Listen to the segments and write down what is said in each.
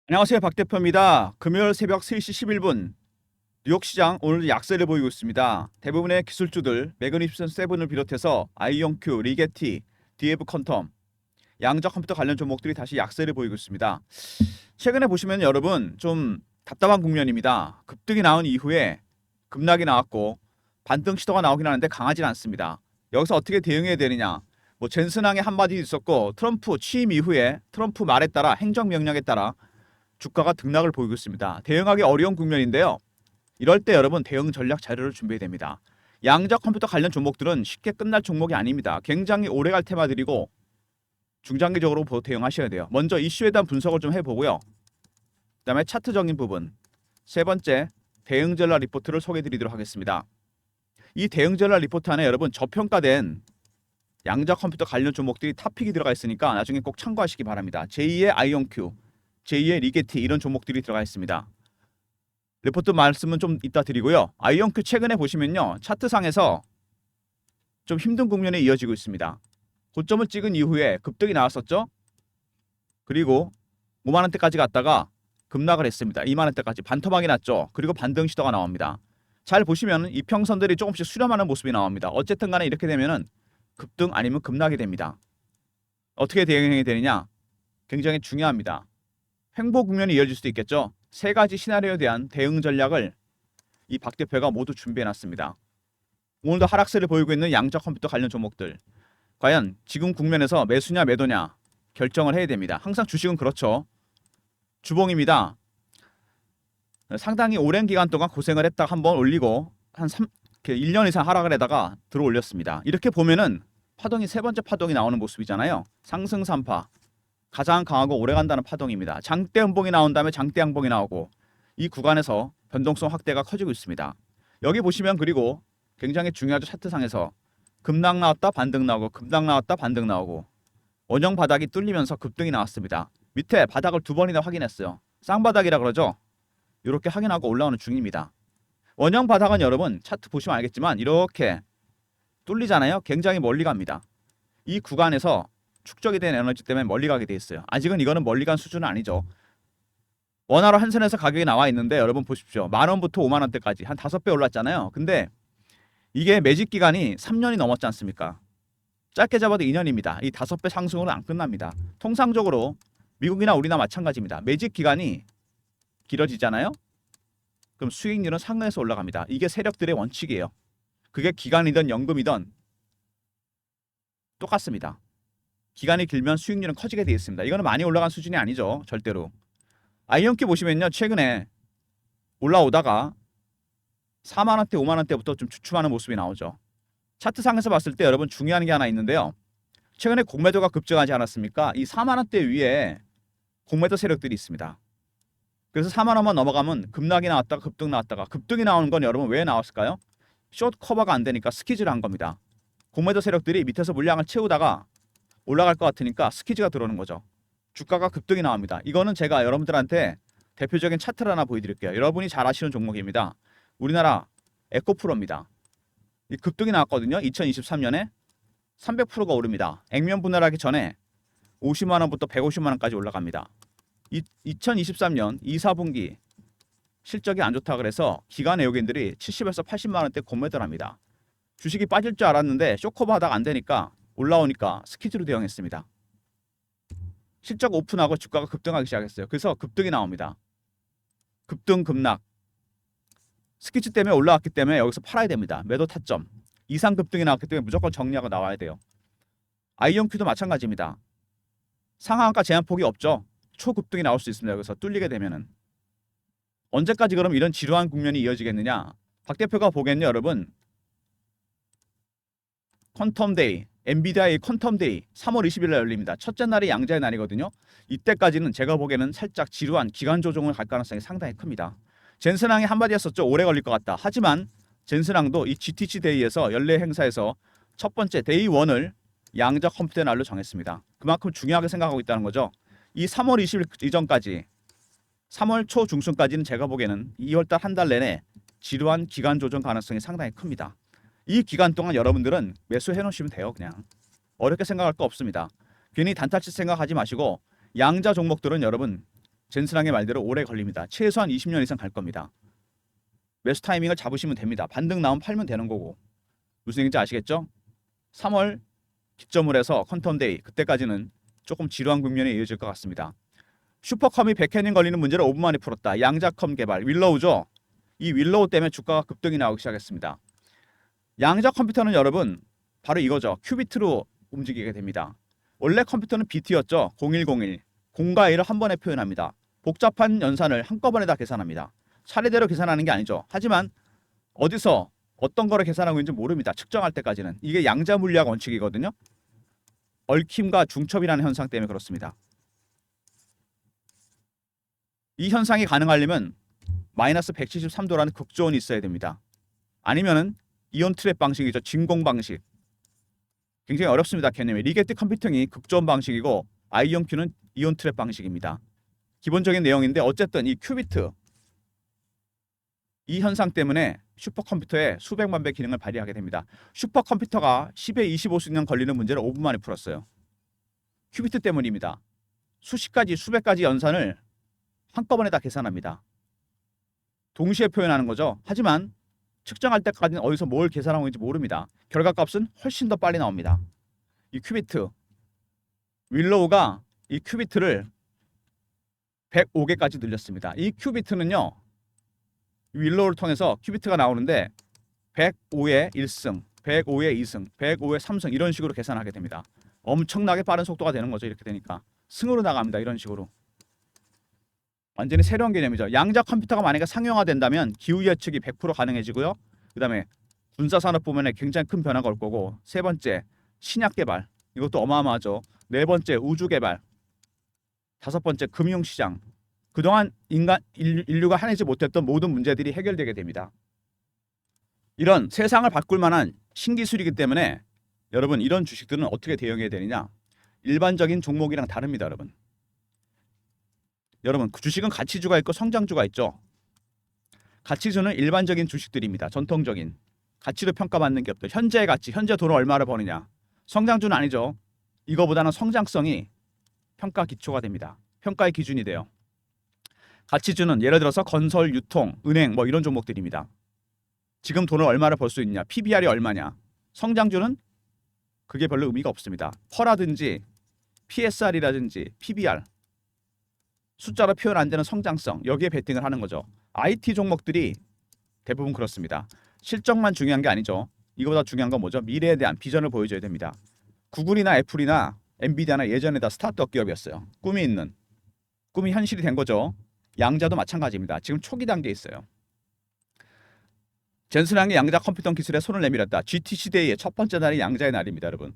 안녕하세요. 박 대표입니다. 금요일 새벽 3시 11분 뉴욕 시장 오늘 약세를 보이고 있습니다. 대부분의 기술주들 매그니피센트 세븐을 비롯해서 아이온큐, 리게티, 디에브 컨텀, 양적 컴퓨터 관련 종목들이 다시 약세를 보이고 있습니다. 최근에 보시면 여러분 좀 답답한 국면입니다. 급등이 나온 이후에 급락이 나왔고 반등 시도가 나오긴 하는데 강하진 않습니다. 여기서 어떻게 대응해야 되느냐? 뭐 젠슨항의 한마디 있었고 트럼프 취임 이후에 트럼프 말에 따라 행정명령에 따라 주가가 등락을 보이고 있습니다. 대응하기 어려운 국면인데요. 이럴 때 여러분 대응 전략 자료를 준비해야 됩니다. 양자 컴퓨터 관련 종목들은 쉽게 끝날 종목이 아닙니다. 굉장히 오래갈 테마들이고 중장기적으로 대응하셔야 돼요. 먼저 이슈에 대한 분석을 좀 해보고요. 그다음에 차트적인 부분. 세 번째, 대응 전략 리포트를 소개해드리도록 하겠습니다. 이 대응 전략 리포트 안에 여러분 저평가된 양자 컴퓨터 관련 종목들이 탑픽이 들어가 있으니까 나중에 꼭 참고하시기 바랍니다. 제2의 아이온큐, 제2의 리게티 이런 종목들이 들어가 있습니다. 리포트 말씀은 좀 이따 드리고요. 아이온큐 최근에 보시면요. 차트상에서 좀 힘든 국면에 이어지고 있습니다. 고점을 찍은 이후에 급등이 나왔었죠. 그리고 5만 원대까지 갔다가 급락을 했습니다. 2만 원대까지 반토막이 났죠. 그리고 반등 시도가 나옵니다. 잘 보시면 이평선들이 조금씩 수렴하는 모습이 나옵니다. 어쨌든 간에 이렇게 되면은 급등 아니면 급락이 됩니다. 어떻게 대응해야 되느냐? 굉장히 중요합니다. 횡보 국면이 이어질 수도 있겠죠. 세 가지 시나리오에 대한 대응 전략을 이 박 대표가 모두 준비해놨습니다. 오늘도 하락세를 보이고 있는 양적 컴퓨터 관련 종목들. 과연 지금 국면에서 매수냐 매도냐 결정을 해야 됩니다. 항상 주식은 그렇죠. 주봉입니다. 상당히 오랜 기간 동안 고생을 했다가 한번 올리고 한 1년 이상 하락을 하다가 들어 올렸습니다. 이렇게 보면은 파동이 세 번째 파동이 나오는 모습이잖아요. 상승 3파. 가장 강하고 오래간다는 파동입니다. 장대 음봉이 나온 다음에 장대 양봉이 나오고 이 구간에서 변동성 확대가 커지고 있습니다. 여기 보시면 그리고 굉장히 중요하죠. 차트상에서 급락 나왔다 반등 나오고 급락 나왔다 반등 나오고 원형 바닥이 뚫리면서 급등이 나왔습니다. 밑에 바닥을 두 번이나 확인했어요. 쌍바닥이라 그러죠. 이렇게 확인하고 올라오는 중입니다. 원형 바닥은 여러분 차트 보시면 알겠지만 이렇게 뚫리잖아요. 굉장히 멀리 갑니다. 이 구간에서 축적이 된 에너지 때문에 멀리 가게 돼 있어요. 아직은 이거는 멀리 간 수준은 아니죠. 원화로 한선에서 가격이 나와 있는데 여러분 보십시오. 10,000원부터 50,000원대까지 한 5배 올랐잖아요. 근데 이게 매집 기간이 3년이 넘었지 않습니까? 짧게 잡아도 2년입니다. 이 5배 상승으로 안 끝납니다. 통상적으로 미국이나 우리나 마찬가지입니다. 매집 기간이 길어지잖아요. 그럼 수익률은 상승해서 올라갑니다. 이게 세력들의 원칙이에요. 그게 기간이든 연금이든 똑같습니다. 기간이 길면 수익률은 커지게 되어 있습니다. 이거는 많이 올라간 수준이 아니죠. 절대로. 아이온큐 보시면요. 최근에 올라오다가 4만 원대, 5만 원대부터 좀 주춤하는 모습이 나오죠. 차트상에서 봤을 때 여러분 중요한 게 하나 있는데요. 최근에 공매도가 급증하지 않았습니까? 이 4만 원대 위에 공매도 세력들이 있습니다. 그래서 4만 원만 넘어가면 급락이 나왔다가 급등 나왔다가 급등이 나오는 건 여러분 왜 나왔을까요? 숏 커버가 안 되니까 스퀴즈를 한 겁니다. 공매도 세력들이 밑에서 물량을 채우다가 올라갈 것 같으니까 스퀴즈가 들어오는 거죠. 주가가 급등이 나옵니다. 이거는 제가 여러분들한테 대표적인 차트를 하나 보여드릴게요. 여러분이 잘 아시는 종목입니다. 우리나라 에코프로입니다. 이 급등이 나왔거든요. 2023년에 300%가 오릅니다. 액면 분할하기 전에 50만 원부터 150만 원까지 올라갑니다. 2023년 2, 4분기 실적이 안 좋다 그래서 기관 외국인들이 70에서 80만 원대 공매도를 합니다. 주식이 빠질 줄 알았는데 쇼커버 하다가 안 되니까 올라오니까 스퀴즈로 대응했습니다. 실적 오픈하고 주가가 급등하기 시작했어요. 그래서 급등이 나옵니다. 급등 급락. 스퀴즈 때문에 올라왔기 때문에 여기서 팔아야 됩니다. 매도 타점. 이상 급등이 나왔기 때문에 무조건 정리하고 나와야 돼요. 아이온큐도 마찬가지입니다. 상한가 제한폭이 없죠. 초급등이 나올 수 있습니다. 여기서 뚫리게 되면은. 언제까지 그럼 이런 지루한 국면이 이어지겠느냐? 박 대표가 보기에는 여러분 퀀텀데이, 엔비디아의 퀀텀데이 3월 20일 날 열립니다. 첫째 날이 양자의 날이거든요. 이때까지는 제가 보기에는 살짝 지루한 기간 조정을 갈 가능성이 상당히 큽니다. 젠슨항이 한마디 했었죠. 오래 걸릴 것 같다. 하지만 젠슨항도 이 GTC 데이에서 연례 행사에서 첫 번째 데이 1을 양자 컴퓨터 날로 정했습니다. 그만큼 중요하게 생각하고 있다는 거죠. 이 3월 20일 이전까지 3월 초 중순까지는 제가 보기에는 2월달 한 달 내내 지루한 기간 조정 가능성이 상당히 큽니다. 이 기간 동안 여러분들은 매수해 놓으시면 돼요. 그냥 어렵게 생각할 거 없습니다. 괜히 단타치 생각하지 마시고 양자 종목들은 여러분 젠슨왕의 말대로 오래 걸립니다. 최소한 20년 이상 갈 겁니다. 매수 타이밍을 잡으시면 됩니다. 반등 나오면 팔면 되는 거고. 무슨 얘기인지 아시겠죠? 3월 기점으로 해서 퀀텀데이 그때까지는 조금 지루한 국면이 이어질 것 같습니다. 슈퍼컴이 100회닝 걸리는 문제를 5분 만에 풀었다. 양자컴 개발 윌로우죠. 이 윌로우 때문에 주가가 급등이 나오기 시작했습니다. 양자 컴퓨터는 여러분 바로 이거죠. 큐비트로 움직이게 됩니다. 원래 컴퓨터는 비트였죠. 0101 0과 1을 한 번에 표현합니다. 복잡한 연산을 한꺼번에 다 계산합니다. 차례대로 계산하는 게 아니죠. 하지만 어디서 어떤 거를 계산하고 있는지 모릅니다. 측정할 때까지는. 이게 양자 물리학 원칙이거든요. 얽힘과 중첩이라는 현상 때문에 그렇습니다. 이 현상이 가능하려면 마이너스 173도라는 극저온이 있어야 됩니다. 아니면은 이온 트랩 방식이죠. 진공 방식. 굉장히 어렵습니다. 개념이. 리게트 컴퓨팅이 극저온 방식이고 아이온큐는 이온 트랩 방식입니다. 기본적인 내용인데 어쨌든 이 큐비트 이 현상 때문에 슈퍼컴퓨터의 수백만 배 기능을 발휘하게 됩니다. 슈퍼컴퓨터가 10에 25수년 걸리는 문제를 5분 만에 풀었어요. 큐비트 때문입니다. 수십 가지 수백 가지 연산을 한꺼번에 다 계산합니다. 동시에 표현하는 거죠. 하지만 측정할 때까지는 어디서 뭘 계산하고 있는지 모릅니다. 결과값은 훨씬 더 빨리 나옵니다. 이 큐비트 윌로우가 이 큐비트를 105개까지 늘렸습니다. 이 큐비트는요. 윌로우를 통해서 큐비트가 나오는데 105의 1승, 105의 2승, 105의 3승 이런 식으로 계산하게 됩니다. 엄청나게 빠른 속도가 되는 거죠. 이렇게 되니까 승으로 나갑니다. 이런 식으로. 완전히 새로운 개념이죠. 양자 컴퓨터가 만약에 상용화된다면 기후 예측이 100% 가능해지고요. 그다음에 군사산업 부문에 굉장히 큰 변화가 올 거고 세 번째 신약 개발 이것도 어마어마하죠. 네 번째 우주 개발 다섯 번째 금융시장 그동안 인류가 해내지 못했던 모든 문제들이 해결되게 됩니다. 이런 세상을 바꿀 만한 신기술이기 때문에 여러분 이런 주식들은 어떻게 대응해야 되느냐 일반적인 종목이랑 다릅니다. 여러분 그 주식은 가치주가 있고 성장주가 있죠. 가치주는 일반적인 주식들입니다. 전통적인 가치로 평가받는 기업들 현재의 가치 현재 돈을 얼마를 버느냐 성장주는 아니죠. 이거보다는 성장성이 평가 기초가 됩니다. 평가의 기준이 돼요. 가치주는 예를 들어서 건설, 유통, 은행 뭐 이런 종목들입니다. 지금 돈을 얼마를 벌 수 있냐 PBR이 얼마냐 성장주는 그게 별로 의미가 없습니다. 퍼라든지 PSR이라든지 PBR 숫자로 표현 안 되는 성장성 여기에 베팅을 하는 거죠. IT 종목들이 대부분 그렇습니다. 실적만 중요한 게 아니죠. 이거보다 중요한 건 뭐죠? 미래에 대한 비전을 보여줘야 됩니다. 구글이나 애플이나 엔비디아나 예전에 다 스타트업 기업이었어요. 꿈이 있는 꿈이 현실이 된 거죠. 양자도 마찬가지입니다. 지금 초기 단계에 있어요. 젠슨왕이 양자 컴퓨터 기술에 손을 내밀었다. GTC 데이의 첫 번째 날이 양자의 날입니다. 여러분.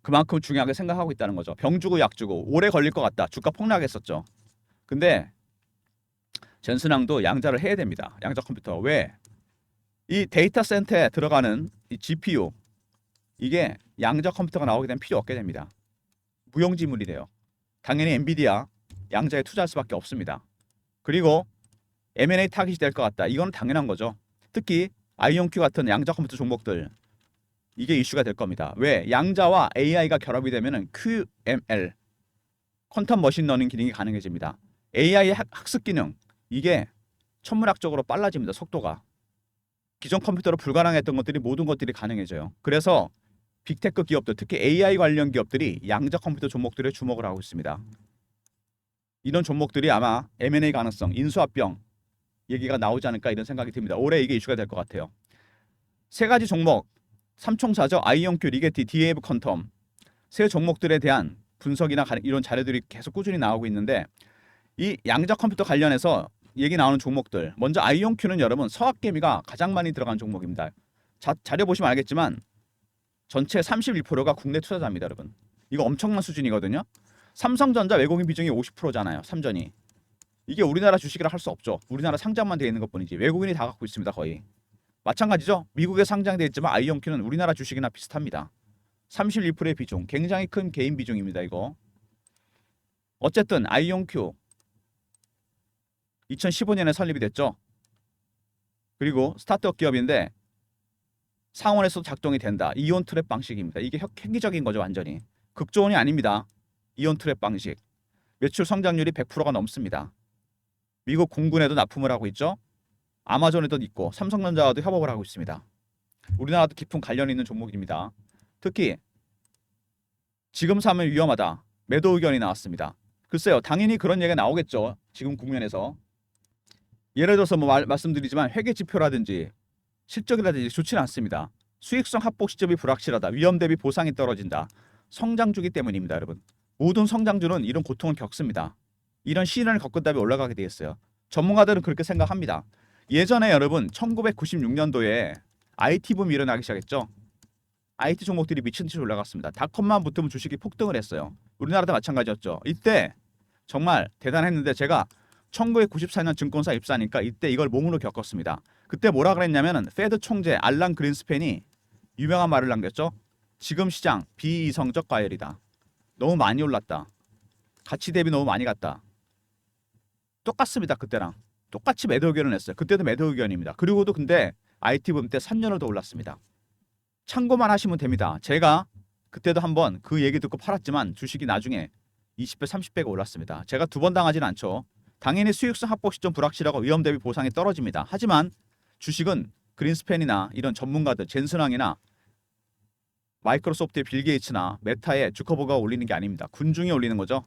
그만큼 중요하게 생각하고 있다는 거죠. 병 주고 약 주고 오래 걸릴 것 같다. 주가 폭락했었죠. 근데 젠슨왕도 양자를 해야 됩니다. 양자 컴퓨터. 왜? 이 데이터 센터에 들어가는 이 GPU 이게 양자 컴퓨터가 나오게 되면 필요 없게 됩니다. 무용지물이 돼요. 당연히 엔비디아 양자에 투자할 수밖에 없습니다. 그리고 M&A 타깃이 될 것 같다. 이건 당연한 거죠. 특히 아이온큐 같은 양자 컴퓨터 종목들 이게 이슈가 될 겁니다. 왜? 양자와 AI가 결합이 되면은 QML 퀀텀 머신러닝 기능이 가능해집니다. AI의 학습 기능 이게 천문학적으로 빨라집니다. 속도가. 기존 컴퓨터로 불가능했던 것들이 모든 것들이 가능해져요. 그래서 빅테크 기업들 특히 AI 관련 기업들이 양자 컴퓨터 종목들에 주목을 하고 있습니다. 이런 종목들이 아마 M&A 가능성, 인수합병 얘기가 나오지 않을까 이런 생각이 듭니다. 올해 이게 이슈가 될 것 같아요. 세 가지 종목 삼총사죠. 아이온큐, 리게티, 디에이브 퀀텀 세 종목들에 대한 분석이나 이런 자료들이 계속 꾸준히 나오고 있는데 이 양자 컴퓨터 관련해서 얘기 나오는 종목들 먼저 아이온큐는 여러분 서학개미가 가장 많이 들어간 종목입니다. 자료 보시면 알겠지만 전체 31%가 국내 투자자입니다. 여러분 이거 엄청난 수준이거든요. 삼성전자 외국인 비중이 50%잖아요. 삼전이 이게 우리나라 주식이라 할 수 없죠. 우리나라 상장만 되어 있는 것뿐이지 외국인이 다 갖고 있습니다. 거의 마찬가지죠. 미국에 상장되어 있지만 아이온큐는 우리나라 주식이나 비슷합니다. 31%의 비중 굉장히 큰 개인 비중입니다. 이거 어쨌든 아이온큐 2015년에 설립이 됐죠. 그리고 스타트업 기업인데 상원에서도 작동이 된다. 이온 트랩 방식입니다. 이게 획기적인 거죠. 완전히 극조온이 아닙니다. 이온 트랩 방식. 매출 성장률이 100%가 넘습니다. 미국 공군에도 납품을 하고 있죠. 아마존에도 있고 삼성전자와도 협업을 하고 있습니다. 우리나라도 깊은 관련이 있는 종목입니다. 특히 지금 사면 위험하다. 매도 의견이 나왔습니다. 글쎄요. 당연히 그런 얘기가 나오겠죠. 지금 국면에서. 예를 들어서 말씀드리지만 회계지표라든지 실적이라든지 좋지는 않습니다. 수익성 합복 시점이 불확실하다. 위험 대비 보상이 떨어진다. 성장주기 때문입니다. 여러분. 모든 성장주는 이런 고통을 겪습니다. 이런 시련을 겪은 다음에 올라가게 되겠어요. 전문가들은 그렇게 생각합니다. 예전에 여러분 1996년도에 IT 붐이 일어나기 시작했죠. IT 종목들이 미친 듯이 올라갔습니다. 닷컴만 붙으면 주식이 폭등을 했어요. 우리나라도 마찬가지였죠. 이때 정말 대단했는데 제가 1994년 증권사 입사하니까 이때 이걸 몸으로 겪었습니다. 그때 뭐라 그랬냐면은 페드 총재 알란 그린스팬이 유명한 말을 남겼죠. 지금 시장 비이성적 과열이다. 너무 많이 올랐다. 가치 대비 너무 많이 갔다. 똑같습니다. 그때랑. 똑같이 매도 의견을 냈어요. 그때도 매도 의견입니다. 그리고도 근데 IT 붐 때 3년을 더 올랐습니다. 참고만 하시면 됩니다. 제가 그때도 한번 그 얘기 듣고 팔았지만 주식이 나중에 20배, 30배가 올랐습니다. 제가 두 번 당하지는 않죠. 당연히 수익성 합복 시점 불확실하고 위험 대비 보상이 떨어집니다. 하지만 주식은 그린스팬이나 이런 전문가들 젠슨왕이나 마이크로소프트의 빌 게이츠나 메타의 주커버거가 올리는 게 아닙니다. 군중이 올리는 거죠.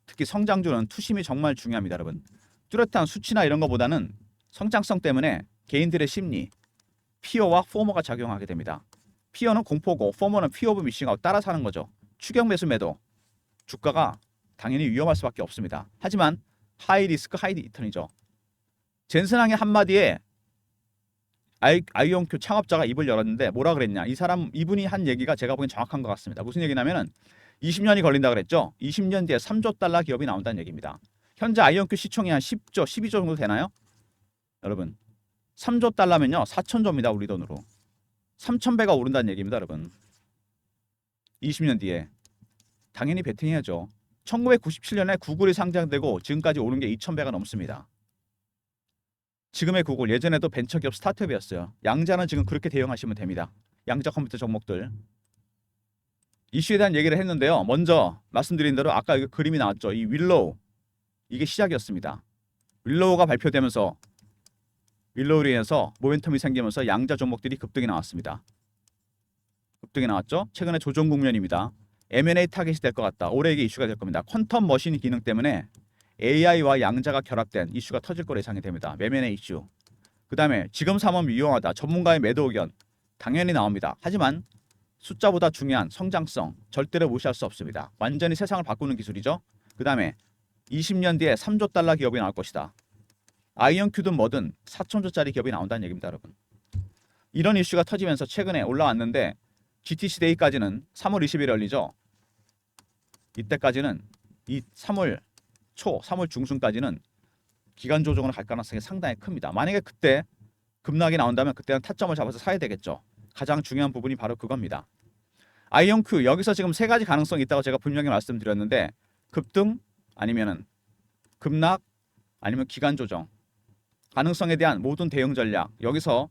특히 성장주는 투심이 정말 중요합니다. 여러분. 뚜렷한 수치나 이런 것보다는 성장성 때문에 개인들의 심리, 피어와 포머가 작용하게 됩니다. 피어는 공포고 포머는 피어 오브 미싱하고 따라서 하는 거죠. 추격 매수 매도. 주가가 당연히 위험할 수밖에 없습니다. 하지만 하이 리스크 하이 리턴이죠. 젠슨왕의 한마디에 아이온큐 창업자가 입을 열었는데 뭐라 그랬냐. 이분이 한 얘기가 제가 보기엔 정확한 것 같습니다. 무슨 얘기냐면은 20년이 걸린다 그랬죠. 20년 뒤에 3조 달러 기업이 나온다는 얘기입니다. 현재 아이온큐 시총이 한 10조, 12조 정도 되나요? 여러분 3조 달러면요 4천조입니다. 우리 돈으로 3,000배가 오른다는 얘기입니다. 여러분 20년 뒤에 당연히 베팅해야죠. 1997년에 구글이 상장되고 지금까지 오른 게 2,000배가 넘습니다. 지금의 구글 예전에도 벤처기업 스타트업이었어요. 양자는 지금 그렇게 대응하시면 됩니다. 양자 컴퓨터 종목들. 이슈에 대한 얘기를 했는데요. 먼저 말씀드린 대로 아까 이 그림이 나왔죠. 이 윌로우 이게 시작이었습니다. 윌로우가 발표되면서 윌로우로 인해서 모멘텀이 생기면서 양자 종목들이 급등이 나왔습니다. 급등이 나왔죠. 최근에 조정 국면입니다. M&A 타겟이 될 것 같다. 올해 이게 이슈가 될 겁니다. 퀀텀 머신 기능 때문에 AI와 양자가 결합된 이슈가 터질 거로 예상이 됩니다. M&A 이슈. 그 다음에 지금 사면 위험하다. 전문가의 매도 의견 당연히 나옵니다. 하지만 숫자보다 중요한 성장성 절대로 무시할 수 없습니다. 완전히 세상을 바꾸는 기술이죠. 그 다음에 20년 뒤에 3조 달러 기업이 나올 것이다. 아이언큐든 뭐든 4천조짜리 기업이 나온다는 얘기입니다. 여러분. 이런 이슈가 터지면서 최근에 올라왔는데 GTC 데이까지는 3월 20일에 열리죠. 이때까지는 이 3월 초, 3월 중순까지는 기간 조정을 갈 가능성이 상당히 큽니다. 만약에 그때 급락이 나온다면 그때는 타점을 잡아서 사야 되겠죠. 가장 중요한 부분이 바로 그겁니다. 아이온큐 여기서 지금 세 가지 가능성이 있다고 제가 분명히 말씀드렸는데 급등 아니면은 급락 아니면 기간 조정 가능성에 대한 모든 대응 전략 여기서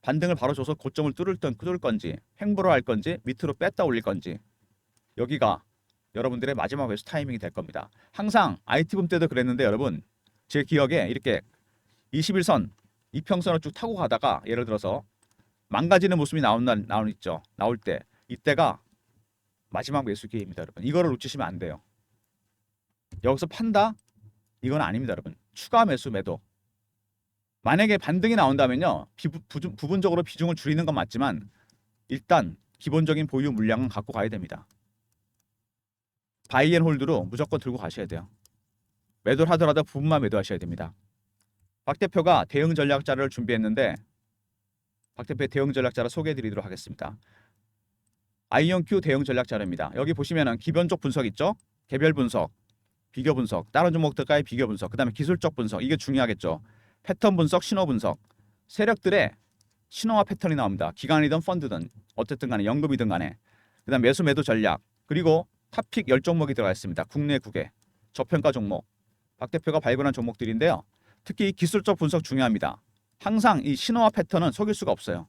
반등을 바로 줘서 고점을 뚫을 건지 횡보를 할 건지 밑으로 뺐다 올릴 건지 여기가 여러분들의 마지막 매수 타이밍이 될 겁니다. 항상 IT붐 때도 그랬는데 여러분 제 기억에 이렇게 21선 이평선을 쭉 타고 가다가 예를 들어서 망가지는 모습이 나올 때 이때가 마지막 매수 기회입니다. 여러분 이거를 놓치시면 안 돼요. 여기서 판다? 이건 아닙니다. 여러분 추가 매수 매도 만약에 반등이 나온다면요 부분적으로 비중을 줄이는 건 맞지만 일단 기본적인 보유 물량은 갖고 가야 됩니다. 바이앤홀드로 무조건 들고 가셔야 돼요. 매도를 하더라도 부분만 매도하셔야 됩니다. 박 대표가 대응 전략 자료를 준비했는데 박 대표의 대응 전략 자료 소개해 드리도록 하겠습니다. 아이온큐 대응 전략 자료입니다. 여기 보시면은 기본적 분석 있죠? 개별 분석, 비교 분석, 다른 종목들과의 비교 분석, 그 다음에 기술적 분석 이게 중요하겠죠. 패턴 분석, 신호 분석 세력들의 신호와 패턴이 나옵니다. 기관이든 펀드든 어쨌든 간에 연금이든 간에 그 다음 매수 매도 전략 그리고 탑픽 10종목이 들어가 있습니다. 국내 국외 저평가 종목 박 대표가 발굴한 종목들인데요. 특히 기술적 분석 중요합니다. 항상 이 신호와 패턴은 속일 수가 없어요.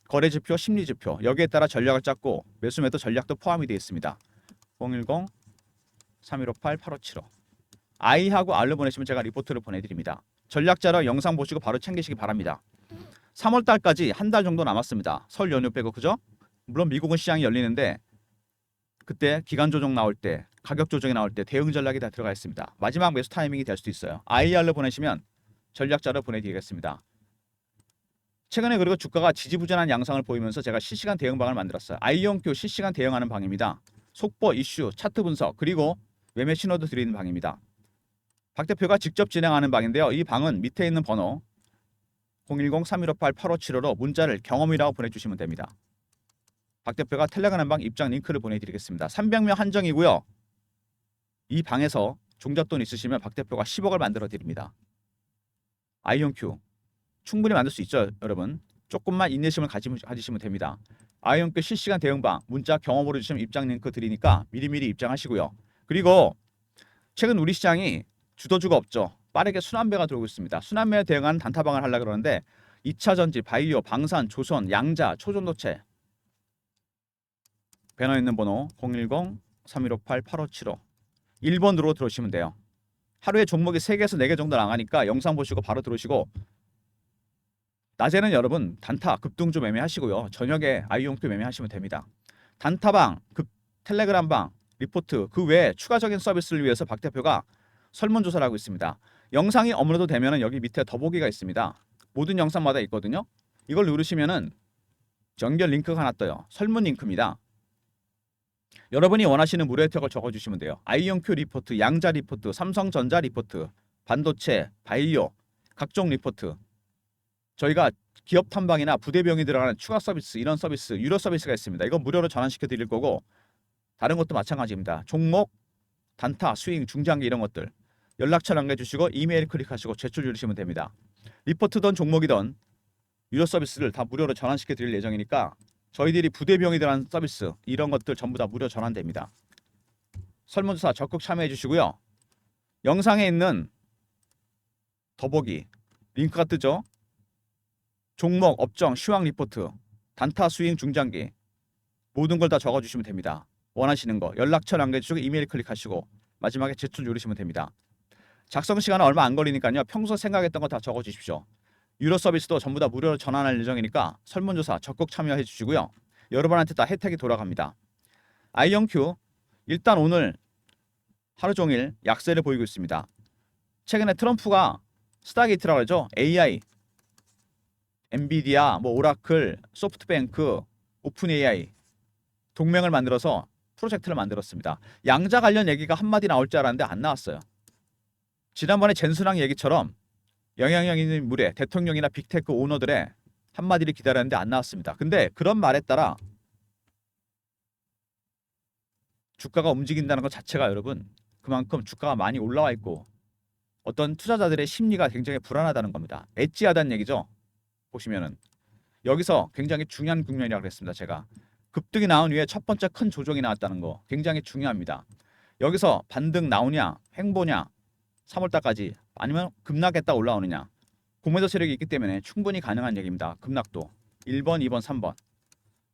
거래 지표, 심리 지표 여기에 따라 전략을 짰고 매수 매도 전략도 포함이 되어 있습니다. 010-3158-8575 I하고 R로 보내시면 제가 리포트를 보내드립니다. 전략자료 영상 보시고 바로 챙기시기 바랍니다. 3월달까지 한 달 정도 남았습니다. 설 연휴 빼고 그죠? 물론 미국은 시장이 열리는데 그때 기간 조정 나올 때 가격 조정이 나올 때 대응 전략이 다 들어가 있습니다. 마지막 매수 타이밍이 될 수도 있어요. IR로 보내시면 전략자료 보내드리겠습니다. 최근에 그리고 주가가 지지부진한 양상을 보이면서 제가 실시간 대응방을 만들었어요. 아이온큐 실시간 대응하는 방입니다. 속보, 이슈, 차트 분석 그리고 매매 신호도 드리는 방입니다. 박 대표가 직접 진행하는 방인데요. 이 방은 밑에 있는 번호 010-3158-8575로 문자를 경험이라고 보내주시면 됩니다. 박 대표가 텔레그램 방 입장 링크를 보내드리겠습니다. 300명 한정이고요. 이 방에서 종잣돈 있으시면 박 대표가 10억을 만들어 드립니다. 아이온큐 충분히 만들 수 있죠, 여러분. 조금만 인내심을 가지시면 됩니다. 아이온큐 실시간 대응방 문자 경험으로 주시면 입장 링크 드리니까 미리미리 입장하시고요. 그리고 최근 우리 시장이 주도주가 없죠. 빠르게 순환매가 들어오고 있습니다. 순환매에 대응한 단타방을 하려고 그러는데 2차전지, 바이오, 방산, 조선, 양자, 초전도체 배너 있는 번호 010-3158-8575 1번으로 들어오시면 돼요. 하루에 종목이 3개에서 4개 정도 나가니까 영상 보시고 바로 들어오시고 낮에는 여러분 단타 급등주 매매하시고요. 저녁에 아이온큐 매매하시면 됩니다. 단타방, 텔레그램방, 리포트 그 외에 추가적인 서비스를 위해서 박 대표가 설문조사를 하고 있습니다. 영상이 업로드 되면 여기 밑에 더보기가 있습니다. 모든 영상마다 있거든요. 이걸 누르시면은 연결 링크가 하나 떠요. 설문 링크입니다. 여러분이 원하시는 무료 혜택을 적어주시면 돼요. 아이온큐 리포트, 양자 리포트, 삼성전자 리포트, 반도체, 바이오, 각종 리포트. 저희가 기업 탐방이나 부대병이 들어가는 추가 서비스, 이런 서비스, 유료 서비스가 있습니다. 이거 무료로 전환시켜 드릴 거고 다른 것도 마찬가지입니다. 종목, 단타, 스윙, 중장기 이런 것들 연락처 남겨주시고 이메일 클릭하시고 제출 누르시면 됩니다. 리포트든 종목이든 유료 서비스를 다 무료로 전환시켜 드릴 예정이니까 저희들이 부대병이 들어가는 서비스 이런 것들 전부 다 무료 전환됩니다. 설문조사 적극 참여해 주시고요. 영상에 있는 더보기 링크가 뜨죠. 종목, 업종, 시황 리포트, 단타, 스윙, 중장기 모든 걸 다 적어주시면 됩니다. 원하시는 거 연락처 남겨주시고 이메일 클릭하시고 마지막에 제출 누르시면 됩니다. 작성 시간은 얼마 안 걸리니까요. 평소 생각했던 거 다 적어주십시오. 유료 서비스도 전부 다 무료로 전환할 예정이니까 설문조사 적극 참여해 주시고요. 여러분한테 다 혜택이 돌아갑니다. 아이온큐 일단 오늘 하루 종일 약세를 보이고 있습니다. 최근에 트럼프가 스타게이트라고 하죠. AI, 엔비디아, 오라클, 소프트뱅크, 오픈 AI 동맹을 만들어서 프로젝트를 만들었습니다. 양자 관련 얘기가 한마디 나올 줄 알았는데 안 나왔어요. 지난번에 젠순왕 얘기처럼 영향력 있는 물에 대통령이나 빅테크 오너들의 한마디를 기다렸는데 안 나왔습니다. 근데 그런 말에 따라 주가가 움직인다는 것 자체가 여러분 그만큼 주가가 많이 올라와 있고 어떤 투자자들의 심리가 굉장히 불안하다는 겁니다. 엣지하다는 얘기죠. 보시면은 여기서 굉장히 중요한 국면이라고 그랬습니다. 제가 급등이 나온 후에 첫 번째 큰 조정이 나왔다는 거 굉장히 중요합니다. 여기서 반등 나오냐 횡보냐 3월달까지 아니면 급락했다 올라오느냐 공매도 세력이 있기 때문에 충분히 가능한 얘기입니다. 급락도 1번, 2번, 3번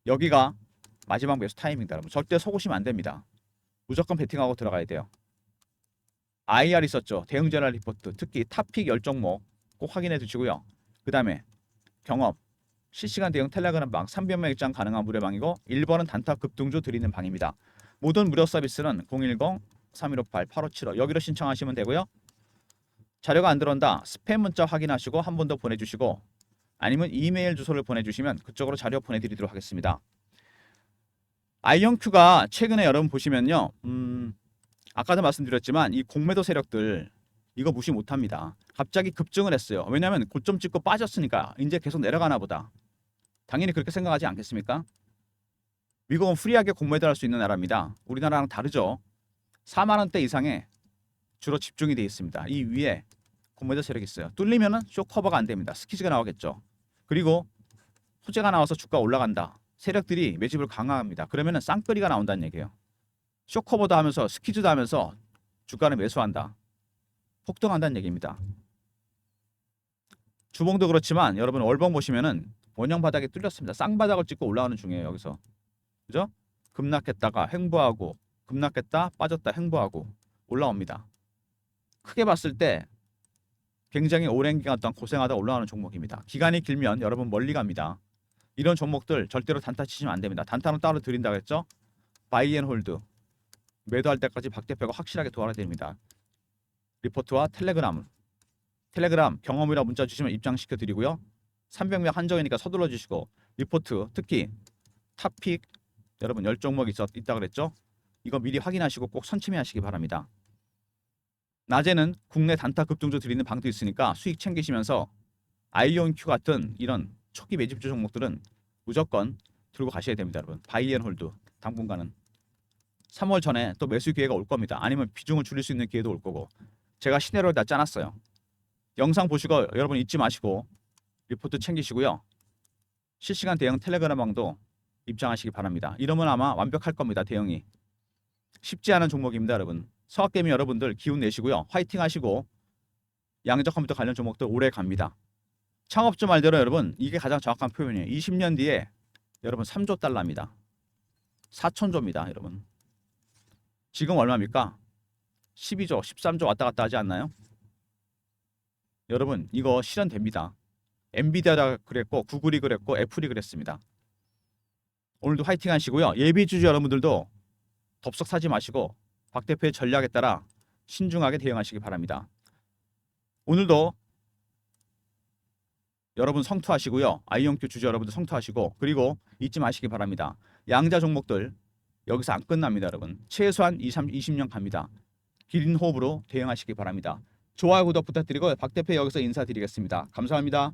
여기가 마지막 매수 타이밍이다. 여러분 절대 속으시면 안 됩니다. 무조건 베팅하고 들어가야 돼요. IR 있었죠. 대응전략 리포트 특히 탑픽 10종목 꼭 확인해 두시고요. 그 다음에 경험 실시간 대응 텔레그램 방 300명 입장 가능한 무료방이고 1번은 단타 급등주 드리는 방입니다. 모든 무료 서비스는 010-3158-8575 여기로 신청하시면 되고요. 자료가 안 들어온다 스팸 문자 확인하시고 한 번 더 보내주시고 아니면 이메일 주소를 보내주시면 그쪽으로 자료 보내드리도록 하겠습니다. 아이온큐가 최근에 여러분 보시면요 아까도 말씀드렸지만 이 공매도 세력들 이거 무시 못합니다. 갑자기 급증을 했어요. 왜냐하면 고점 찍고 빠졌으니까 이제 계속 내려가나 보다. 당연히 그렇게 생각하지 않겠습니까? 미국은 프리하게 공매도할 수 있는 나라입니다. 우리나라랑 다르죠. 4만 원대 이상에 주로 집중이 되어 있습니다. 이 위에 공매도 세력이 있어요. 뚫리면은 쇼 커버가 안 됩니다. 스키즈가 나오겠죠. 그리고 호재가 나와서 주가 올라간다. 세력들이 매집을 강화합니다. 그러면은 쌍끌이가 나온다는 얘기예요. 쇼 커버도 하면서 스키즈도 하면서 주가를 매수한다. 폭등한다는 얘기입니다. 주봉도 그렇지만 여러분 월봉 보시면은 원형 바닥이 뚫렸습니다. 쌍바닥을 찍고 올라오는 중이에요. 여기서 그죠? 급락했다가 횡보하고 급락했다 빠졌다 횡보하고 올라옵니다. 크게 봤을 때 굉장히 오랜 기간 동안 고생하다 올라가는 종목입니다. 기간이 길면 여러분 멀리 갑니다. 이런 종목들 절대로 단타 치시면 안 됩니다. 단타는 따로 드린다고 했죠. 바이앤홀드 매도할 때까지 박 대표가 확실하게 도와드립니다. 리포트와 텔레그램 경험이라 문자 주시면 입장시켜 드리고요. 300명 한정이니까 서둘러 주시고 리포트 특히 탑픽 여러분 10종목 있다 그랬죠. 이거 미리 확인하시고 꼭 선침해하시기 바랍니다. 낮에는 국내 단타 급등주 드리는 방도 있으니까 수익 챙기시면서 아이온큐 같은 이런 초기 매집주 종목들은 무조건 들고 가셔야 됩니다. 여러분 바이앤홀드 당분간은 3월 전에 또 매수 기회가 올 겁니다. 아니면 비중을 줄일 수 있는 기회도 올 거고 제가 시나리오를 다 짜놨어요. 영상 보시고 여러분 잊지 마시고 리포트 챙기시고요. 실시간 대응 텔레그램 방도 입장하시기 바랍니다. 이러면 아마 완벽할 겁니다. 대응이 쉽지 않은 종목입니다. 여러분 서학개미 여러분들 기운 내시고요. 화이팅 하시고 양적 컴퓨터 관련 종목들 오래 갑니다. 창업주 말대로 여러분 이게 가장 정확한 표현이에요. 20년 뒤에 여러분 3조 달러입니다. 4천조입니다. 여러분 지금 얼마입니까? 12조 13조 왔다 갔다 하지 않나요? 여러분 이거 실현됩니다. 엔비디아가 그랬고 구글이 그랬고 애플이 그랬습니다. 오늘도 화이팅 하시고요. 예비주주 여러분들도 덥석 사지 마시고 박 대표의 전략에 따라 신중하게 대응하시기 바랍니다. 오늘도 여러분 성투하시고요. 아이온큐 주주 여러분들 성투하시고 그리고 잊지 마시기 바랍니다. 양자 종목들 여기서 안 끝납니다. 여러분 최소한 20년 갑니다. 긴 호흡으로 대응하시기 바랍니다. 좋아요 구독 부탁드리고 박 대표 여기서 인사드리겠습니다. 감사합니다.